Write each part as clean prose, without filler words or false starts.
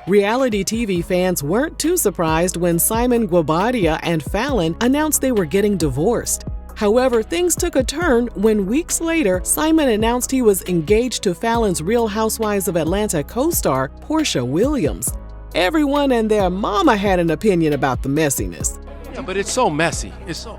Reality TV fans weren't too surprised when Simon, Guobadia, and Fallon announced they were getting divorced. However, things took a turn when weeks later, Simon announced he was engaged to Fallon's Real Housewives of Atlanta co-star, Porsha Williams. Everyone and their mama had an opinion about the messiness. Yeah, but it's so messy. It's so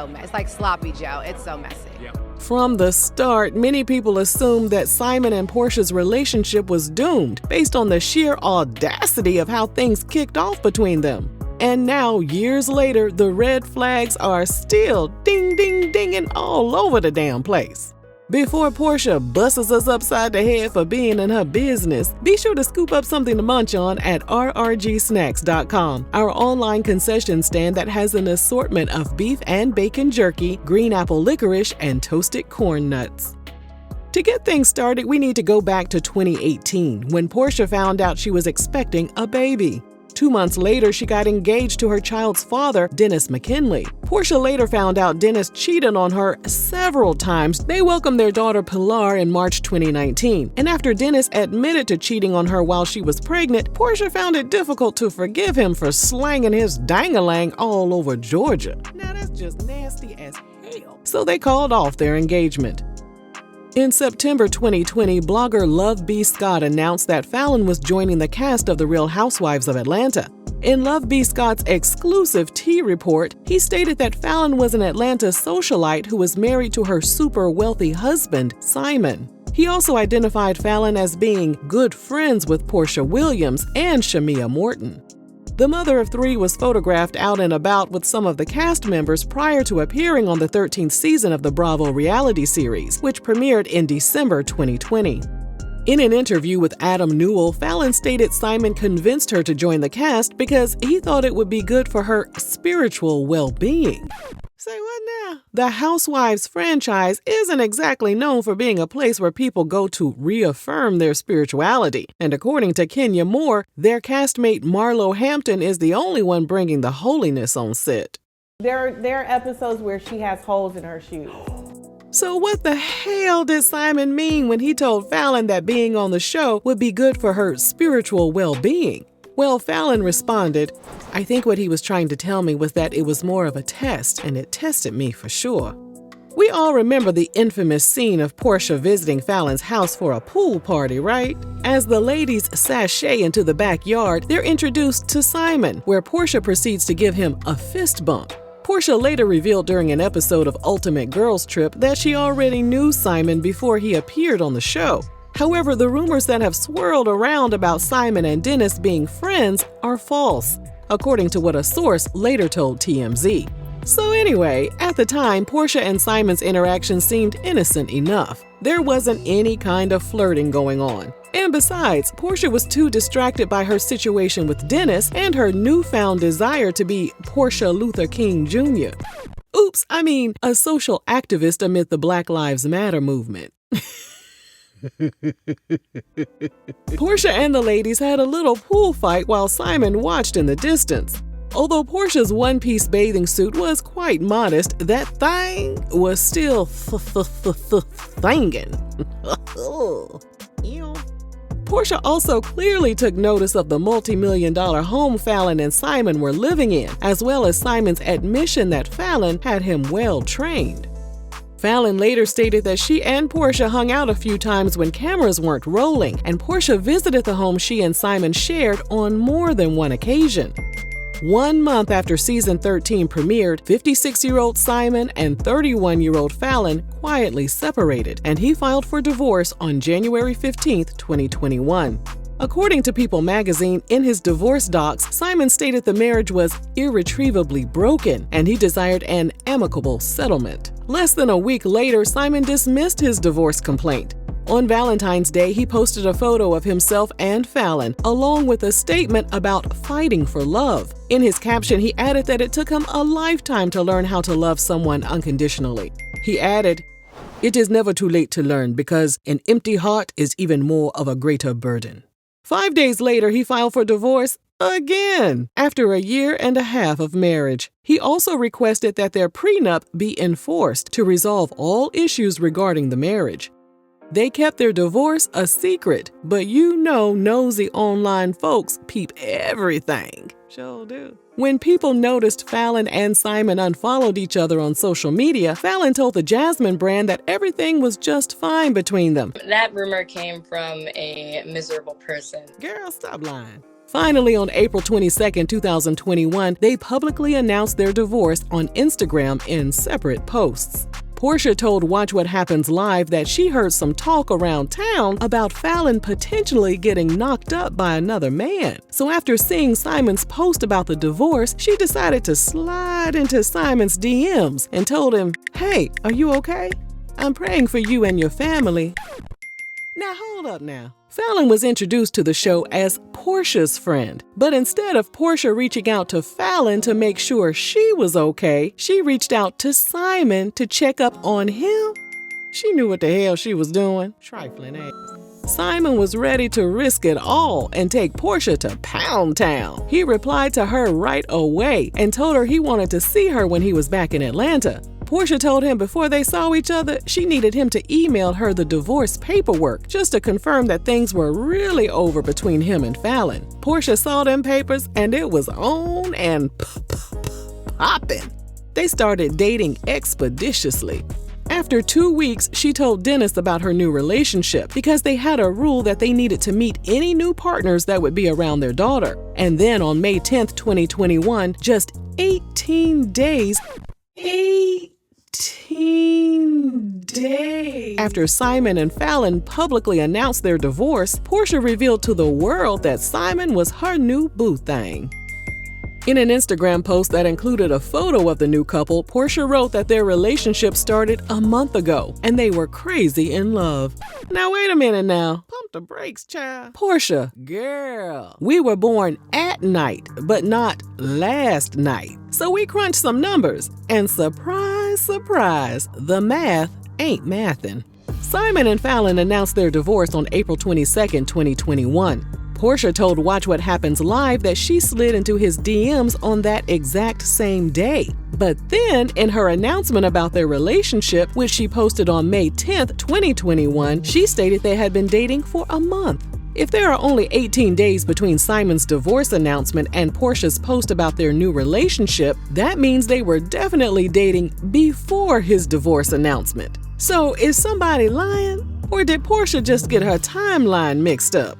messy. It's like sloppy Joe. It's so messy. Yeah. From the start, many people assumed that Simon and Porsha's relationship was doomed based on the sheer audacity of how things kicked off between them. And now, years later, the red flags are still ding-ding-dinging all over the damn place. Before Porsha busts us upside the head for being in her business, be sure to scoop up something to munch on at rrgsnacks.com, our online concession stand that has an assortment of beef and bacon jerky, green apple licorice, and toasted corn nuts. To get things started, we need to go back to 2018, when Porsha found out she was expecting a baby. 2 months later, she got engaged to her child's father, Dennis McKinley. Porsha later found out Dennis cheated on her several times. They welcomed their daughter Pilar in March 2019. And after Dennis admitted to cheating on her while she was pregnant, Porsha found it difficult to forgive him for slanging his dang-a-lang all over Georgia. Now that's just nasty as hell. So they called off their engagement. In September 2020, blogger Love B. Scott announced that Fallon was joining the cast of The Real Housewives of Atlanta. In Love B. Scott's exclusive Tea report, he stated that Fallon was an Atlanta socialite who was married to her super wealthy husband, Simon. He also identified Fallon as being good friends with Porsha Williams and Shamia Morton. The mother of three was photographed out and about with some of the cast members prior to appearing on the 13th season of the Bravo reality series, which premiered in December 2020. In an interview with Adam Newell, Fallon stated Simon convinced her to join the cast because he thought it would be good for her spiritual well-being. Say what now? The Housewives franchise isn't exactly known for being a place where people go to reaffirm their spirituality. And according to Kenya Moore, their castmate Marlo Hampton is the only one bringing the holiness on set. There are episodes where she has holes in her shoes. So what the hell did Simon mean when he told Fallon that being on the show would be good for her spiritual well-being? Well, Fallon responded, "I think what he was trying to tell me was that it was more of a test, and it tested me for sure." We all remember the infamous scene of Porsha visiting Fallon's house for a pool party, right? As the ladies sashay into the backyard, they're introduced to Simon, where Porsha proceeds to give him a fist bump. Porsha later revealed during an episode of Ultimate Girls Trip that she already knew Simon before he appeared on the show. However, the rumors that have swirled around about Simon and Dennis being friends are false, according to what a source later told TMZ. So anyway, at the time, Porsha and Simon's interaction seemed innocent enough. There wasn't any kind of flirting going on. And besides, Porsha was too distracted by her situation with Dennis and her newfound desire to be Porsha Luther King Jr. A social activist amid the Black Lives Matter movement. Porsha and the ladies had a little pool fight while Simon watched in the distance. Although Porsha's one-piece bathing suit was quite modest, that thing was still thingin'. Porsha also clearly took notice of the multi-million-dollar home Fallon and Simon were living in, as well as Simon's admission that Fallon had him well trained. Fallon later stated that she and Porsha hung out a few times when cameras weren't rolling, and Porsha visited the home she and Simon shared on more than one occasion. 1 month after season 13 premiered, 56-year-old Simon and 31-year-old Fallon quietly separated, and he filed for divorce on January 15, 2021. According to People magazine, in his divorce docs, Simon stated the marriage was irretrievably broken and he desired an amicable settlement. Less than a week later, Simon dismissed his divorce complaint. On Valentine's Day, he posted a photo of himself and Fallon, along with a statement about fighting for love. In his caption, he added that it took him a lifetime to learn how to love someone unconditionally. He added, "It is never too late to learn because an empty heart is even more of a greater burden." 5 days later, he filed for divorce again after a year and a half of marriage. He also requested that their prenup be enforced to resolve all issues regarding the marriage. They kept their divorce a secret, but you know nosy online folks peep everything. Sure do. When people noticed Fallon and Simon unfollowed each other on social media, Fallon told the Jasmine brand that everything was just fine between them. That rumor came from a miserable person. Girl, stop lying. Finally, on April 22, 2021, they publicly announced their divorce on Instagram in separate posts. Porsha told Watch What Happens Live that she heard some talk around town about Fallon potentially getting knocked up by another man. So after seeing Simon's post about the divorce, she decided to slide into Simon's DMs and told him, "Hey, are you okay? I'm praying for you and your family." Now hold up now. Fallon was introduced to the show as Porsha's friend, but instead of Porsha reaching out to Fallon to make sure she was okay, she reached out to Simon to check up on him. She knew what the hell she was doing. Trifling ass. Simon was ready to risk it all and take Porsha to Pound Town. He replied to her right away and told her he wanted to see her when he was back in Atlanta. Porsha told him before they saw each other, she needed him to email her the divorce paperwork just to confirm that things were really over between him and Fallon. Porsha saw them papers and it was on and popping. They started dating expeditiously. After 2 weeks, she told Dennis about her new relationship because they had a rule that they needed to meet any new partners that would be around their daughter. And then on May 10th, 2021, just 18 days after Simon and Fallon publicly announced their divorce, Porsha revealed to the world that Simon was her new boo thing. In an Instagram post that included a photo of the new couple, Porsha wrote that their relationship started a month ago and they were crazy in love. Now wait a minute now. Pump the brakes, child. Porsha, girl, we were born at night, but not last night. So we crunched some numbers and surprise, surprise, the math ain't mathin'. Simon and Fallon announced their divorce on April 22, 2021. Porsha told Watch What Happens Live that she slid into his DMs on that exact same day. But then, in her announcement about their relationship, which she posted on May 10th, 2021, she stated they had been dating for a month. If there are only 18 days between Simon's divorce announcement and Porsha's post about their new relationship, that means they were definitely dating before his divorce announcement. So, is somebody lying? Or did Porsha just get her timeline mixed up?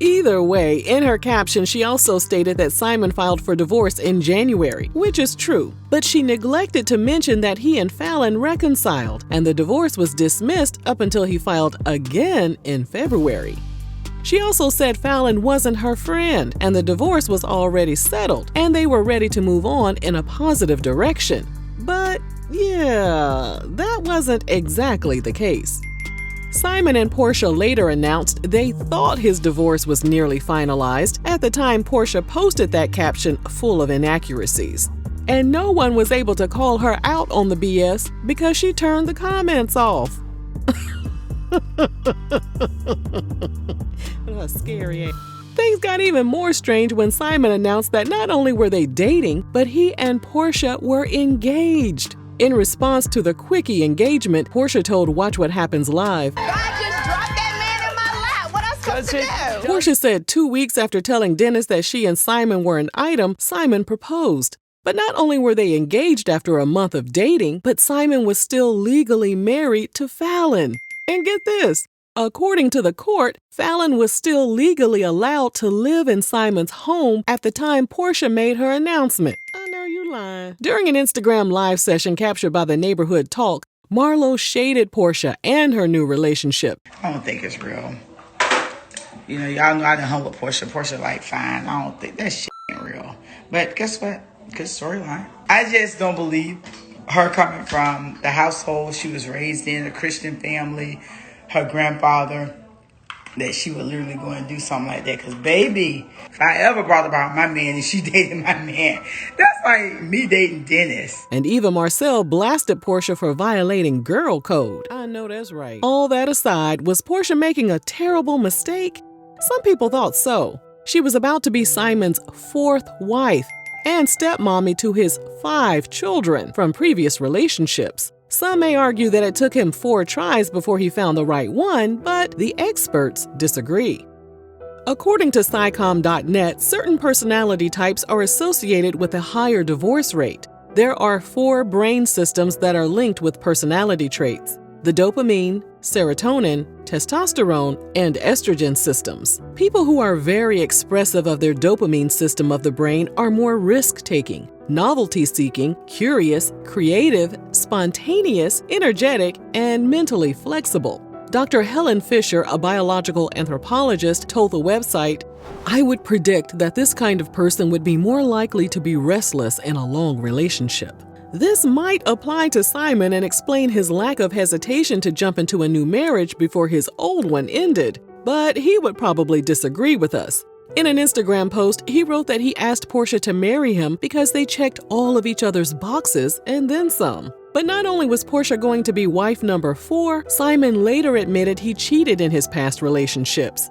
Either way, in her caption, she also stated that Simon filed for divorce in January, which is true, but she neglected to mention that he and Fallon reconciled, and the divorce was dismissed up until he filed again in February. She also said Fallon wasn't her friend, and the divorce was already settled, and they were ready to move on in a positive direction. But yeah, that wasn't exactly the case. Simon and Porsha later announced they thought his divorce was nearly finalized at the time Porsha posted that caption full of inaccuracies. And no one was able to call her out on the BS because she turned the comments off. Scary ass. Things got even more strange when Simon announced that not only were they dating, but he and Porsha were engaged. In response to the quickie engagement, Porsha told Watch What Happens Live, God just dropped that man in my lap. What else supposed to do? Porsha said 2 weeks after telling Dennis that she and Simon were an item, Simon proposed. But not only were they engaged after a month of dating, but Simon was still legally married to Fallon. And get this, according to the court, Fallon was still legally allowed to live in Simon's home at the time Porsha made her announcement. I know you lying. During an Instagram live session captured by the Neighborhood Talk, Marlo shaded Porsha and her new relationship. I don't think it's real. You know, y'all know I done hung with Porsha. Porsha like, fine. I don't think that shit ain't real. But guess what? Good storyline. I just don't believe her coming from the household she was raised in, a Christian family, her grandfather, that she would literally go and do something like that. Because, baby, if I ever brought about my man and she dated my man, that's like me dating Dennis. And Eva Marcel blasted Porsha for violating girl code. I know that's right. All that aside, was Porsha making a terrible mistake? Some people thought so. She was about to be Simon's 4th wife and stepmommy to his 5 children from previous relationships. Some may argue that it took him 4 tries before he found the right one, but the experts disagree. According to SciComm.net, certain personality types are associated with a higher divorce rate. There are 4 brain systems that are linked with personality traits: the dopamine, serotonin, testosterone, and estrogen systems. People who are very expressive of their dopamine system of the brain are more risk-taking, novelty-seeking, curious, creative, spontaneous, energetic, and mentally flexible. Dr. Helen Fisher, a biological anthropologist, told the website, "I would predict that this kind of person would be more likely to be restless in a long relationship." This might apply to Simon and explain his lack of hesitation to jump into a new marriage before his old one ended, but he would probably disagree with us. In an Instagram post, he wrote that he asked Porsha to marry him because they checked all of each other's boxes and then some. But not only was Porsha going to be wife number 4, Simon later admitted he cheated in his past relationships.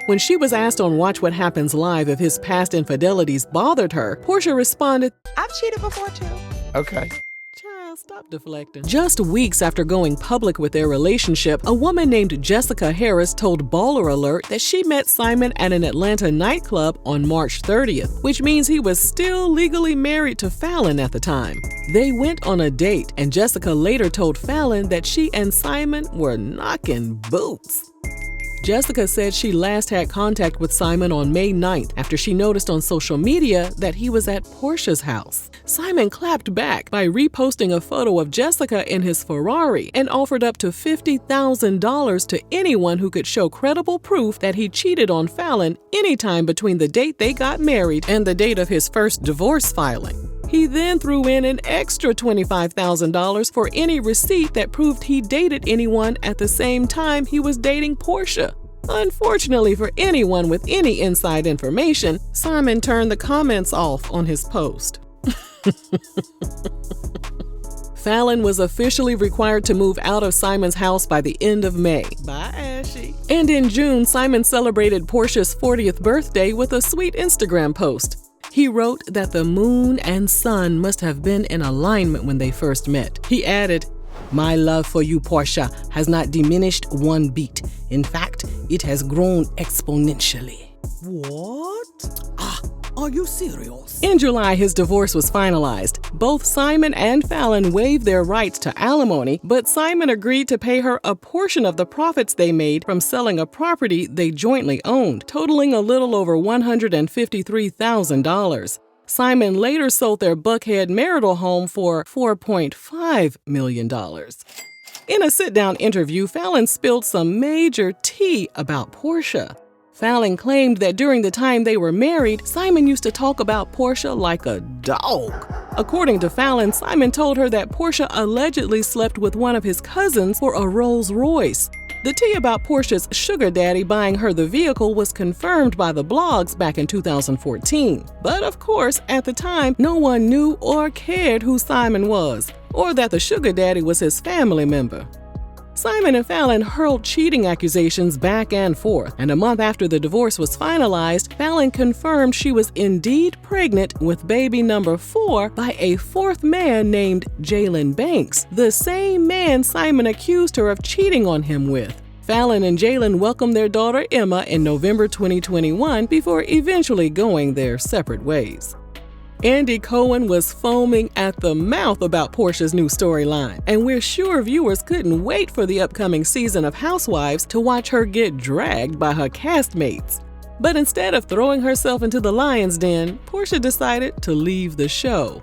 When she was asked on Watch What Happens Live if his past infidelities bothered her, Porsha responded, I've cheated before too. Okay. "Child, stop deflecting." Just weeks after going public with their relationship, a woman named Jessica Harris told Baller Alert that she met Simon at an Atlanta nightclub on March 30th, which means he was still legally married to Fallon at the time. They went on a date, and Jessica later told Fallon that she and Simon were knocking boots. Jessica said she last had contact with Simon on May 9th after she noticed on social media that he was at Porsha's house. Simon clapped back by reposting a photo of Jessica in his Ferrari and offered up to $50,000 to anyone who could show credible proof that he cheated on Fallon anytime between the date they got married and the date of his first divorce filing. He then threw in an extra $25,000 for any receipt that proved he dated anyone at the same time he was dating Porsha. Unfortunately for anyone with any inside information, Simon turned the comments off on his post. Fallon was officially required to move out of Simon's house by the end of May. Bye, Ashy. And in June, Simon celebrated Porsha's 40th birthday with a sweet Instagram post. He wrote that the moon and sun must have been in alignment when they first met. He added, "My love for you, Porsha, has not diminished one bit. In fact, it has grown exponentially." What? Are you serious? In July, his divorce was finalized. Both Simon and Fallon waived their rights to alimony, but Simon agreed to pay her a portion of the profits they made from selling a property they jointly owned, totaling a little over $153,000. Simon later sold their Buckhead marital home for $4.5 million. In a sit-down interview, Fallon spilled some major tea about Porsha. Fallon claimed that during the time they were married, Simon used to talk about Porsha like a dog. According to Fallon, Simon told her that Porsha allegedly slept with one of his cousins for a Rolls Royce. The tea about Porsha's sugar daddy buying her the vehicle was confirmed by the blogs back in 2014. But of course, at the time, no one knew or cared who Simon was, or that the sugar daddy was his family member. Simon and Fallon hurled cheating accusations back and forth, and a month after the divorce was finalized, Fallon confirmed she was indeed pregnant with baby number 4 by a 4th man named Jalen Banks, the same man Simon accused her of cheating on him with. Fallon and Jalen welcomed their daughter Emma in November 2021 before eventually going their separate ways. Andy Cohen was foaming at the mouth about Porsha's new storyline, and we're sure viewers couldn't wait for the upcoming season of Housewives to watch her get dragged by her castmates. But instead of throwing herself into the lion's den, Porsha decided to leave the show.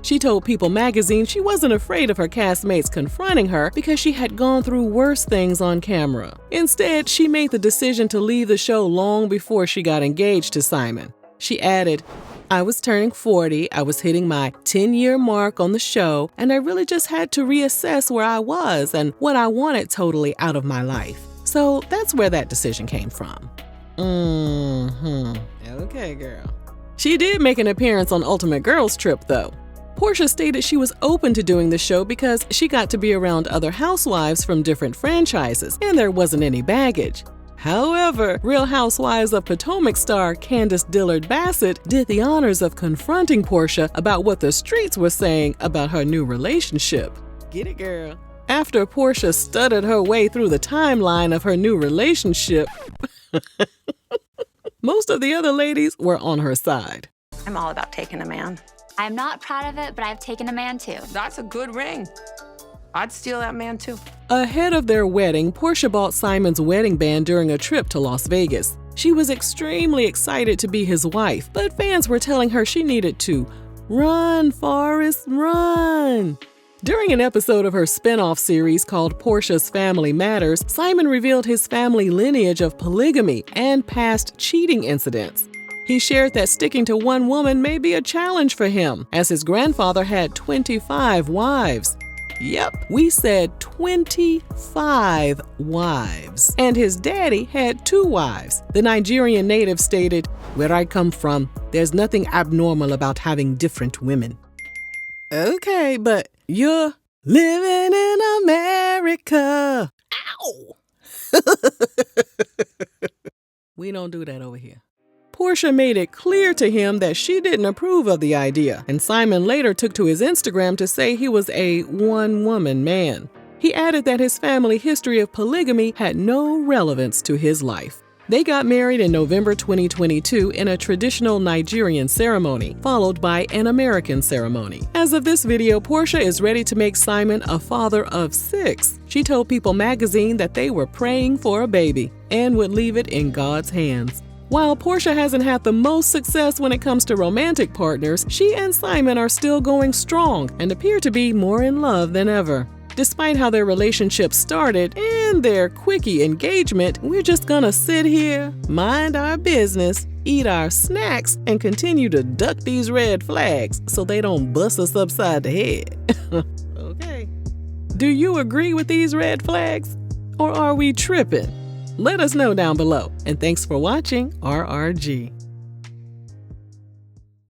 She told People magazine she wasn't afraid of her castmates confronting her because she had gone through worse things on camera. Instead, she made the decision to leave the show long before she got engaged to Simon. She added, "I was turning 40, I was hitting my 10-year mark on the show, and I really just had to reassess where I was and what I wanted totally out of my life. So that's where that decision came from." Okay, girl. She did make an appearance on Ultimate Girls Trip, though. Porsha stated she was open to doing the show because she got to be around other housewives from different franchises, and there wasn't any baggage. However, Real Housewives of Potomac star Candace Dillard Bassett did the honors of confronting Porsha about what the streets were saying about her new relationship. Get it, girl. After Porsha stuttered her way through the timeline of her new relationship, most of the other ladies were on her side. I'm all about taking a man. I'm not proud of it, but I've taken a man too. That's a good ring. I'd steal that man too. Ahead of their wedding, Porsha bought Simon's wedding band during a trip to Las Vegas. She was extremely excited to be his wife, but fans were telling her she needed to run, Forrest, run. During an episode of her spin-off series called Porsha's Family Matters, Simon revealed his family lineage of polygamy and past cheating incidents. He shared that sticking to one woman may be a challenge for him, as his grandfather had 25 wives. Yep, we said 25 wives. And his daddy had 2 wives. The Nigerian native stated, "Where I come from, there's nothing abnormal about having different women." Okay, but you're living in America. Ow! We don't do that over here. Porsha made it clear to him that she didn't approve of the idea, and Simon later took to his Instagram to say he was a one-woman man. He added that his family history of polygamy had no relevance to his life. They got married in November 2022 in a traditional Nigerian ceremony, followed by an American ceremony. As of this video, Porsha is ready to make Simon a father of 6. She told People magazine that they were praying for a baby and would leave it in God's hands. While Porsha hasn't had the most success when it comes to romantic partners, she and Simon are still going strong and appear to be more in love than ever. Despite how their relationship started and their quickie engagement, we're just gonna sit here, mind our business, eat our snacks, and continue to duck these red flags so they don't bust us upside the head. Okay. Do you agree with these red flags? Or are we tripping? Let us know down below. And thanks for watching RRG.